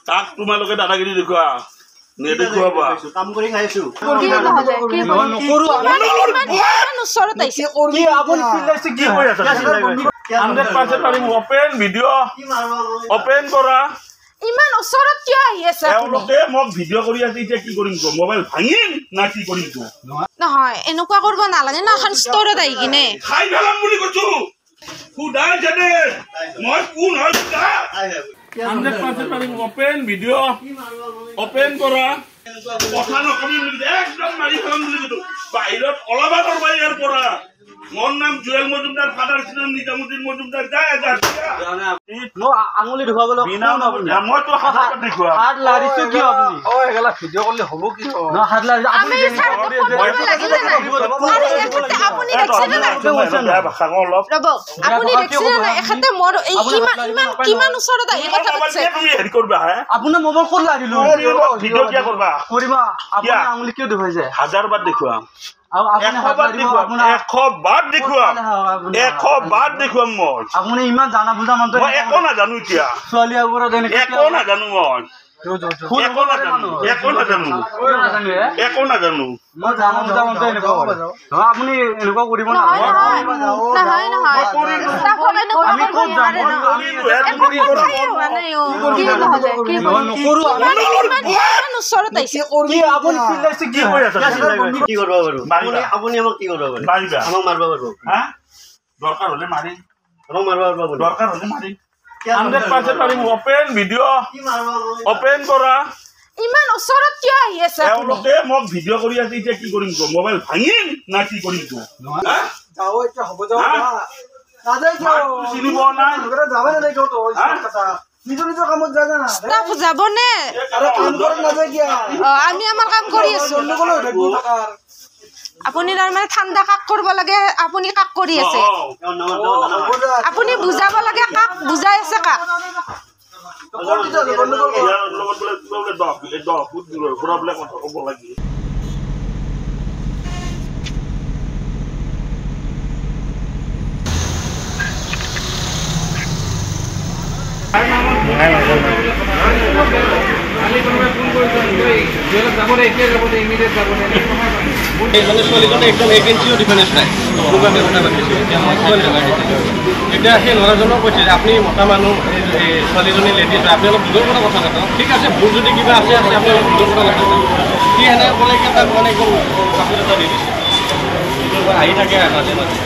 তাক তোমালোকে দাদাগিৰি দেখুৱা নেদেখুৱাবা কাম কৰি খাইছো কি কৰি আছা 100% পাৰিম ওপেন ভিডিঅ' ওপেন কৰা ইমান ওচৰত কিয় আহি আছে তেওঁলোকে মোক ভিডিঅ' কৰি আছে এতিয়া কি কৰিম কো মোবাইল ভাঙিম না কি কৰিম কো নহয় এনেকুৱা কৰিব নালাগে না এখন ষ্টৰত আহি কিনে খাই পেলাম বুলি কৈছো খুদাই জানে মই কোন হয় 100% পাৰিম ওপেন ভিডিঅ' ওপেন কৰা কথা নকবি একদম মাৰি পেলাম বুলি কৈছো বাহিৰত ওলাবা কৰবা ইয়াৰ পৰা মোৰ নাম জুৱেল মজুমদাৰ ফাদাৰ নাম নিজামুদ্দিন মজুমদাৰ যায় আঙুলি ধুৱাবলৈ মইতো হাত দেখুৱা হাত লাৰিছো কি আপুনি ও এগলা ভিডিঅ' কৰিলে হ'ব কি ন হাত লাৰি আমি আপুনি দেখছেনে নাই ভাষা অলপ ৰব আপুনি দেখছেনে নাই এখতে মোৰ এই কিমান ওচৰত আহি কথা কৈছে তুমি হেৰি কৰবা হে আপোনাৰ মোবাইল ক'ত লাৰিলো ভিডিঅ' কিয় কৰবা কৰিবা আপোনাৰ আঙুলি কিয় ধুৱাই যায় 1000 বাৰ দেখুৱা আৰু আপুনি 100 বাৰ দেখুৱা 100 বাৰ দেখুৱা 100 বাৰ দেখুৱাম মই আপুনি ইমান জানা বুজা মানুহ মই একো নাজানো এতিয়া ছোৱালী আগৰ দেনে একো নাজানো মই একো নাজানো মই জানা বুজা মানুহ এনেকুৱা আপুনি এনেকুৱা কৰিব নালাগে নহয় আমি ক'ত যাম নকৰো ওচৰত আহিছে কি আপুনি ফিল্ডাইছে কি হৈ আছে কি কৰিব পাৰো আপুনি আমাক কি কৰিব পাৰো মাৰিবা আমাক মাৰিব পাৰো হা দৰকাৰ হলে মাৰি আমাক মাৰিব পাৰো দৰকাৰ হলে মাৰি 100% পাৰিম ওপেন ভিডিঅ' ওপেন কৰা ইমান ওচৰত কিয় আহি আছে তেওঁলোকে মোক ভিডিঅ' কৰি আছে এতিয়া কি কৰিম কো মোবাইল ভাঙিম না কি কৰিম কো যাও এতিয়া হ'ব যাও নাযাই যাও চিনিব নাই যাবা না দেখো তো নিজৰ কামত যায় না ষ্টাফ যাবনে আৰে কাম কৰি নাযায় কিয়া আমি আমাৰ কাম কৰি আছো আপুনি তাৰমানে ঠাণ্ডা কাক কৰিব লাগে আপুনি কাক কৰি আছে আপুনি বুজাব লাগে কাক বুজাই আছে কাক ছোৱালীজনে একদম এগেঞ্চিও ডিফাৰেঞ্চ নাই এতিয়া সেই ল'ৰাজনক কৈছে যে আপুনি মতা মানুহ ছোৱালীজনী লেডিজ হয় আপুনি অলপ দূৰৰ পৰা কথা পাতক ঠিক আছে ভুল যদি কিবা আছে আপুনি অলপ দূৰৰ পৰা কথা পাতক সি সেনেকৈ ক'লে তাক মানে একদম কাপোৰ এটা দি দিছে আহি থাকে মাজে মাজে